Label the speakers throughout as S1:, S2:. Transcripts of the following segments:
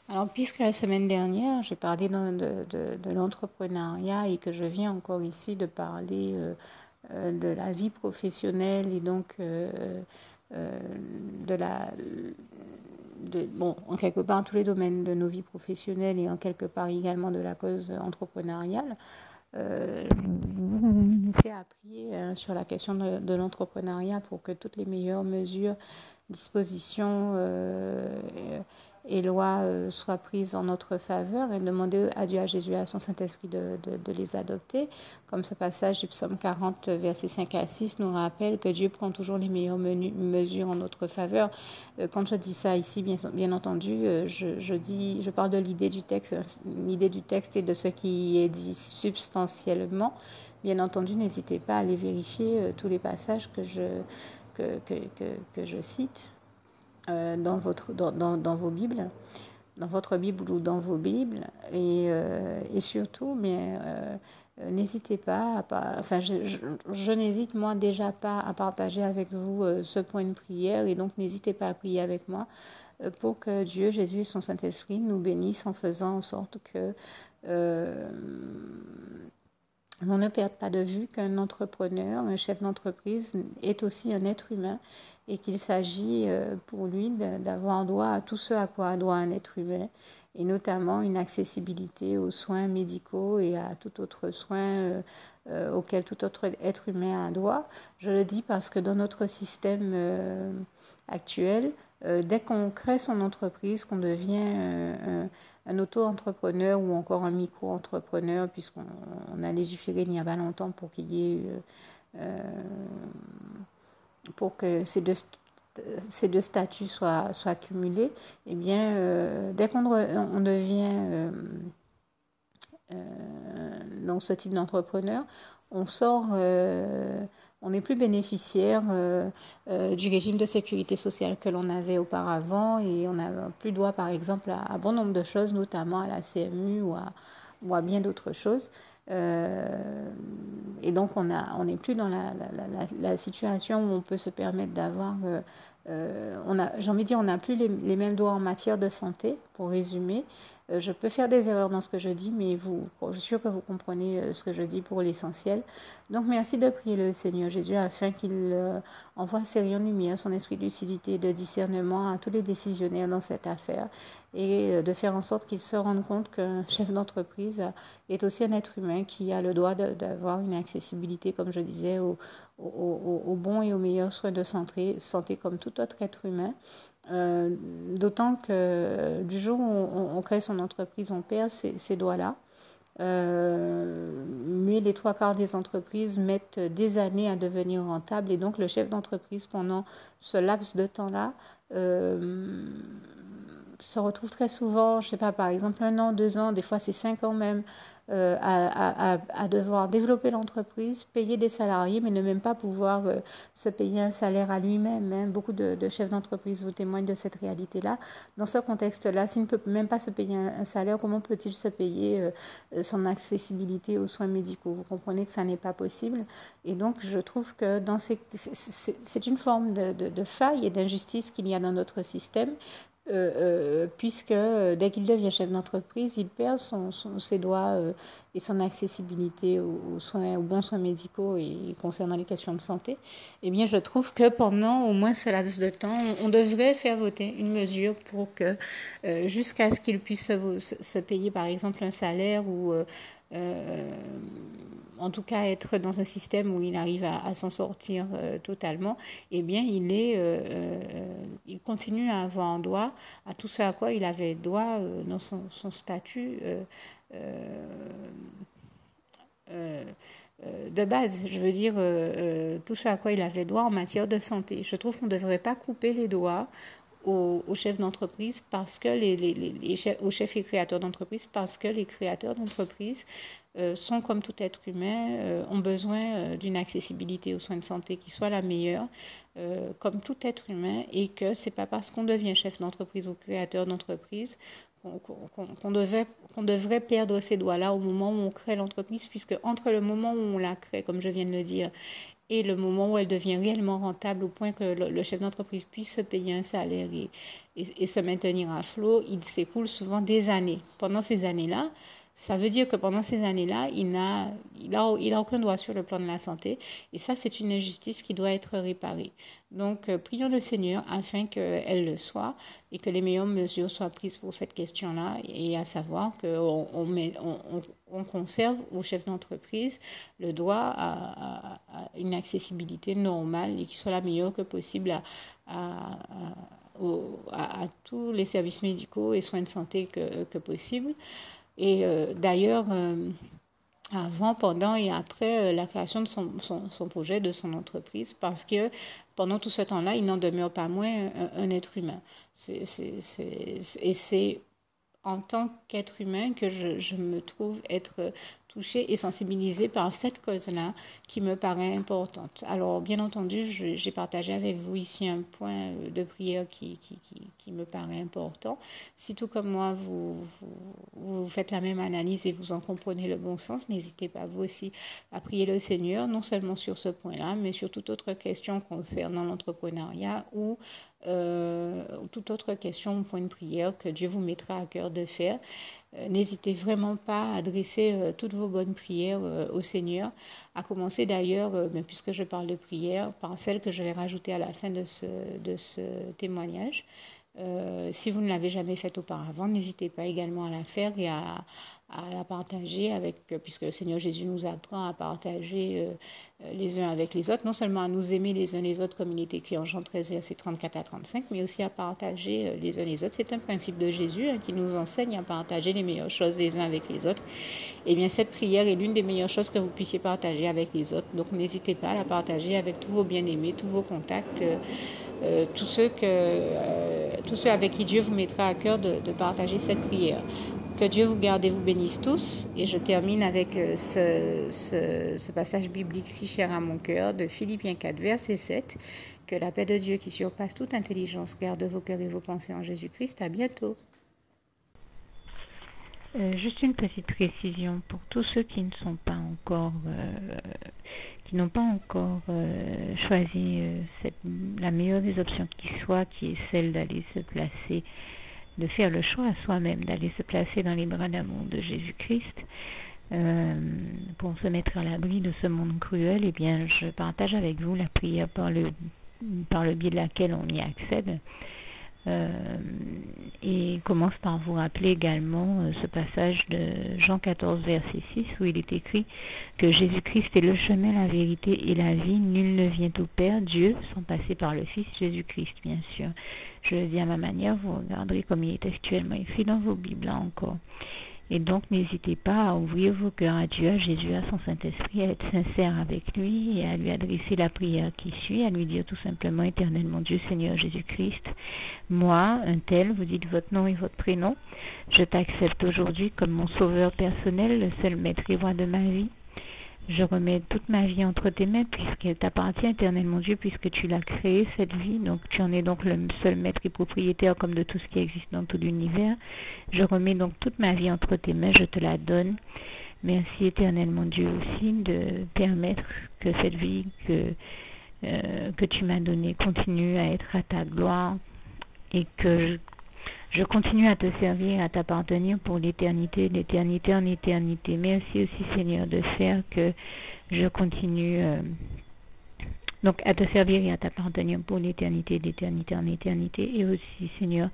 S1: Alors, puisque la semaine dernière, j'ai parlé de l'entrepreneuriat et que je viens encore ici de parler de la vie professionnelle et donc de la... bon, en quelque part, tous les domaines de nos vies professionnelles et en quelque part également de la cause entrepreneuriale, j'étais à prier sur la question de l'entrepreneuriat pour que toutes les meilleures mesures, dispositions et lois soient prises en notre faveur et demander à Dieu, à Jésus, à son Saint-Esprit de les adopter. Comme ce passage du psaume 40, versets 5 à 6 nous rappelle que Dieu prend toujours les meilleures mesures en notre faveur. Quand je dis ça ici, bien entendu, je parle de l'idée du texte et de ce qui est dit substantiellement. Bien entendu, n'hésitez pas à aller vérifier tous les passages que je cite dans vos Bibles, dans votre Bible ou dans vos Bibles. Et surtout, mais n'hésitez pas, je n'hésite moi déjà pas à partager avec vous ce point de prière, et donc n'hésitez pas à prier avec moi pour que Dieu, Jésus et son Saint-Esprit nous bénissent en faisant en sorte que on ne perde pas de vue qu'un entrepreneur, un chef d'entreprise est aussi un être humain et qu'il s'agit pour lui d'avoir droit à tout ce à quoi a droit un être humain, et notamment une accessibilité aux soins médicaux et à tout autre soin auquel tout autre être humain a droit. Je le dis parce que dans notre système actuel, dès qu'on crée son entreprise, qu'on devient un auto-entrepreneur ou encore un micro-entrepreneur, puisqu'on a légiféré il n'y a pas longtemps pour qu'il y ait pour que ces deux statuts soient cumulés, eh bien, dès qu'on devient dans ce type d'entrepreneur, on sort, on n'est plus bénéficiaire du régime de sécurité sociale que l'on avait auparavant, et on n'a plus droit, par exemple, à bon nombre de choses, notamment à la CMU ou à bien d'autres choses. Et donc, on n'est plus dans la situation où on peut se permettre d'avoir... j'ai envie de dire, on n'a plus les mêmes droits en matière de santé, pour résumer. Je peux faire des erreurs dans ce que je dis, mais je suis sûre que vous comprenez ce que je dis pour l'essentiel. Donc, merci de prier le Seigneur Jésus afin qu'il envoie ses rayons de lumière, son esprit de lucidité et de discernement à tous les décisionnaires dans cette affaire, et de faire en sorte qu'ils se rendent compte qu'un chef d'entreprise est aussi un être humain qui a le droit d'avoir une accessibilité, comme je disais, aux bons et aux meilleurs soins de santé comme tout autre être humain. D'autant que du jour où on crée son entreprise, on perd ces droits-là. Mais les 3/4 des entreprises mettent des années à devenir rentables, et donc le chef d'entreprise, pendant ce laps de temps-là, se retrouve très souvent, je ne sais pas, par exemple 1 an, 2 ans, des fois c'est 5 ans même, à devoir développer l'entreprise, payer des salariés, mais ne même pas pouvoir se payer un salaire à lui-même. Hein. Beaucoup de chefs d'entreprise vous témoignent de cette réalité-là. Dans ce contexte-là, s'il ne peut même pas se payer un salaire, comment peut-il se payer son accessibilité aux soins médicaux? Vous comprenez que ça n'est pas possible. Et donc, je trouve que c'est une forme de faille et d'injustice qu'il y a dans notre système. Puisque dès qu'il devient chef d'entreprise, il perd ses droits et son accessibilité aux bons soins médicaux et concernant les questions de santé. Eh bien, je trouve que pendant au moins ce laps de temps, on devrait faire voter une mesure pour que, jusqu'à ce qu'il puisse se payer, par exemple, un salaire ou... en tout cas être dans un système où il arrive à s'en sortir totalement, eh bien il continue à avoir droit à tout ce à quoi il avait droit dans son statut de base, je veux dire tout ce à quoi il avait droit en matière de santé. Je trouve qu'on ne devrait pas couper les doigts aux chefs d'entreprise, parce que aux chefs et créateurs d'entreprise, parce que les créateurs d'entreprise sont, comme tout être humain, ont besoin d'une accessibilité aux soins de santé qui soit la meilleure, comme tout être humain, et que c'est pas parce qu'on devient chef d'entreprise ou créateur d'entreprise qu'on devrait perdre ces droits-là au moment où on crée l'entreprise, puisque entre le moment où on la crée, comme je viens de le dire, et le moment où elle devient réellement rentable au point que le chef d'entreprise puisse se payer un salaire et se maintenir à flot, il s'écoule souvent des années. Pendant ces années-là, ça veut dire que pendant ces années-là, il n'a aucun droit sur le plan de la santé. Et ça, c'est une injustice qui doit être réparée. Donc, prions le Seigneur afin qu'elle le soit et que les meilleures mesures soient prises pour cette question-là. Et à savoir qu'on conserve au chef d'entreprise le droit à une accessibilité normale et qui soit la meilleure que possible à tous les services médicaux et soins de santé que possible. Et d'ailleurs, avant, pendant et après la création de son projet, de son entreprise, parce que pendant tout ce temps-là, il n'en demeure pas moins un être humain. Et c'est en tant qu'être humain que je me trouve être touchée et sensibilisée par cette cause-là qui me paraît importante. Alors, bien entendu, j'ai partagé avec vous ici un point de prière qui me paraît important. Si tout comme moi, vous faites la même analyse et vous en comprenez le bon sens, n'hésitez pas vous aussi à prier le Seigneur, non seulement sur ce point-là, mais sur toute autre question concernant l'entrepreneuriat ou toute autre question ou point de prière que Dieu vous mettra à cœur de faire. N'hésitez vraiment pas à adresser toutes vos bonnes prières au Seigneur, à commencer d'ailleurs, puisque je parle de prière, par celle que je vais rajouter à la fin de ce témoignage. Si vous ne l'avez jamais faite auparavant, n'hésitez pas également à la faire et à la partager puisque le Seigneur Jésus nous apprend à partager les uns avec les autres, non seulement à nous aimer les uns les autres comme il est écrit en Jean 13, versets 34 à 35, mais aussi à partager les uns les autres. C'est un principe de Jésus qui nous enseigne à partager les meilleures choses les uns avec les autres. Et bien cette prière est l'une des meilleures choses que vous puissiez partager avec les autres. Donc n'hésitez pas à la partager avec tous vos bien-aimés, tous vos contacts, tous ceux avec qui Dieu vous mettra à cœur de partager cette prière. Que Dieu vous garde et vous bénisse tous. Et je termine avec ce passage biblique si cher à mon cœur de Philippiens 4, verset 7. Que la paix de Dieu qui surpasse toute intelligence garde vos cœurs et vos pensées en Jésus-Christ. À bientôt.
S2: Juste une petite précision pour tous ceux qui ne sont pas encore, n'ont pas encore choisi la meilleure des options qui soit, qui est celle d'aller se placer, de faire le choix à soi-même, d'aller se placer dans les bras d'amour de Jésus-Christ pour se mettre à l'abri de ce monde cruel. Eh bien, je partage avec vous la prière par le biais de laquelle on y accède. Et commence par vous rappeler également ce passage de Jean 14, verset 6, où il est écrit que Jésus-Christ est le chemin, la vérité et la vie. Nul ne vient au Père, Dieu, sans passer par le Fils Jésus-Christ, bien sûr. Je le dis à ma manière, vous regarderez comme il est actuellement écrit dans vos Bibles, là encore. Et donc, n'hésitez pas à ouvrir vos cœurs à Dieu, à Jésus, à son Saint-Esprit, à être sincère avec lui et à lui adresser la prière qui suit, à lui dire tout simplement, Éternel mon Dieu, Seigneur Jésus-Christ, moi, un tel, vous dites votre nom et votre prénom, je t'accepte aujourd'hui comme mon sauveur personnel, le seul maître et roi de ma vie. Je remets toute ma vie entre tes mains puisqu'elle t'appartient, Éternel mon Dieu, puisque tu l'as créée, cette vie. Donc tu en es donc le seul maître et propriétaire comme de tout ce qui existe dans tout l'univers. Je remets donc toute ma vie entre tes mains, je te la donne. Merci, Éternel mon Dieu, aussi de permettre que cette vie que tu m'as donnée continue à être à ta gloire et que je continue à te servir, à t'appartenir pour l'éternité, d'éternité en éternité. Merci aussi, Seigneur, de faire que je continue donc à te servir et à t'appartenir pour l'éternité, d'éternité en éternité. Et aussi, Seigneur,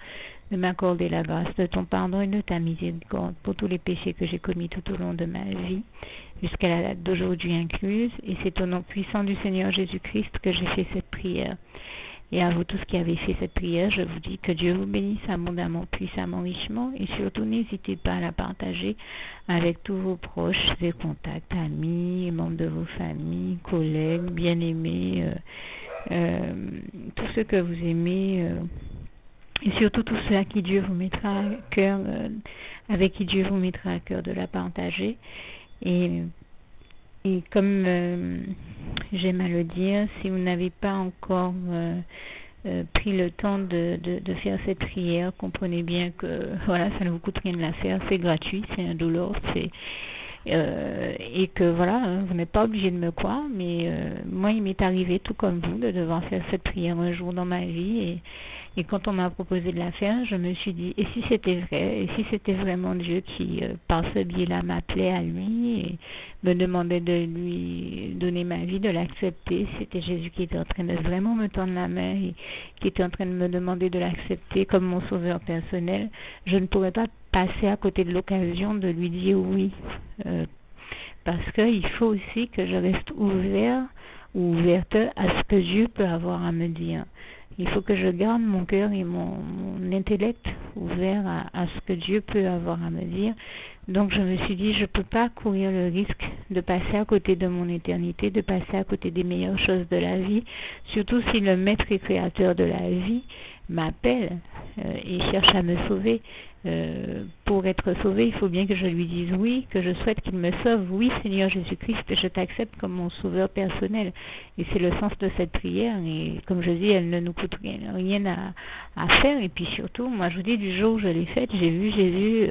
S2: de m'accorder la grâce de ton pardon et de ta miséricorde pour tous les péchés que j'ai commis tout au long de ma vie, jusqu'à la date d'aujourd'hui incluse. Et c'est au nom puissant du Seigneur Jésus-Christ que j'ai fait cette prière. Et à vous tous qui avez fait cette prière, je vous dis que Dieu vous bénisse abondamment, puissamment, richement. Et surtout, n'hésitez pas à la partager avec tous vos proches et contacts, amis, membres de vos familles, collègues, bien-aimés, tous ceux que vous aimez. Et surtout tous ceux à qui Dieu vous mettra à cœur, avec qui Dieu vous mettra à cœur de la partager. Et comme j'aime à le dire, si vous n'avez pas encore pris le temps de faire cette prière, comprenez bien que voilà, ça ne vous coûte rien de la faire, c'est gratuit, c'est indolore, et que voilà, vous n'êtes pas obligé de me croire, mais moi il m'est arrivé tout comme vous de devoir faire cette prière un jour dans ma vie, et quand on m'a proposé de la faire, je me suis dit, et si c'était vrai, et si c'était vraiment Dieu qui, par ce biais-là, m'appelait à lui et me demandait de lui donner ma vie, de l'accepter, c'était Jésus qui était en train de vraiment me tendre la main et qui était en train de me demander de l'accepter comme mon sauveur personnel, je ne pourrais pas passer à côté de l'occasion de lui dire oui, parce qu'il faut aussi que je reste ouvert ou ouverte à ce que Dieu peut avoir à me dire. Il faut que je garde mon cœur et mon intellect ouvert à ce que Dieu peut avoir à me dire. Donc je me suis dit, je ne peux pas courir le risque de passer à côté de mon éternité, de passer à côté des meilleures choses de la vie, surtout si le maître et créateur de la vie m'appelle et cherche à me sauver. Pour être sauvé, il faut bien que je lui dise oui, que je souhaite qu'il me sauve. Oui, Seigneur Jésus-Christ, je t'accepte comme mon sauveur personnel. Et c'est le sens de cette prière. Et comme je dis, elle ne nous coûte rien à faire. Et puis surtout, moi je vous dis, du jour où je l'ai faite, j'ai vu Jésus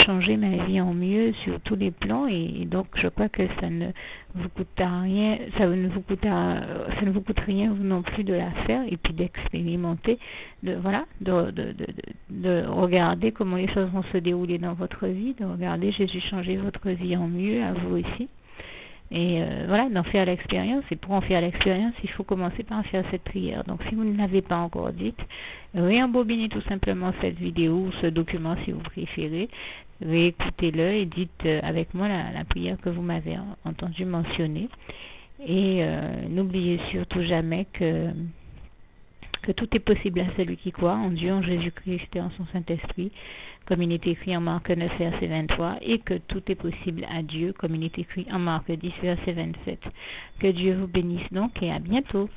S2: changer ma vie en mieux sur tous les plans. Et donc je crois que ça ne vous coûtera rien, ça ne vous coûte rien vous non plus de la faire et puis d'expérimenter, de regarder comment les choses vont se dérouler dans votre vie, de regarder Jésus changer votre vie en mieux, à vous aussi. Et d'en faire l'expérience. Et pour en faire l'expérience, il faut commencer par faire cette prière. Donc si vous ne l'avez pas encore dite, réembobinez tout simplement cette vidéo ou ce document si vous préférez, réécoutez-le et dites avec moi la prière que vous m'avez entendu mentionner. Et n'oubliez surtout jamais que tout est possible à celui qui croit en Dieu, en Jésus-Christ et en son Saint-Esprit, comme il est écrit en Marc 9, verset 23, et que tout est possible à Dieu, comme il est écrit en Marc 10, verset 27. Que Dieu vous bénisse donc et à bientôt.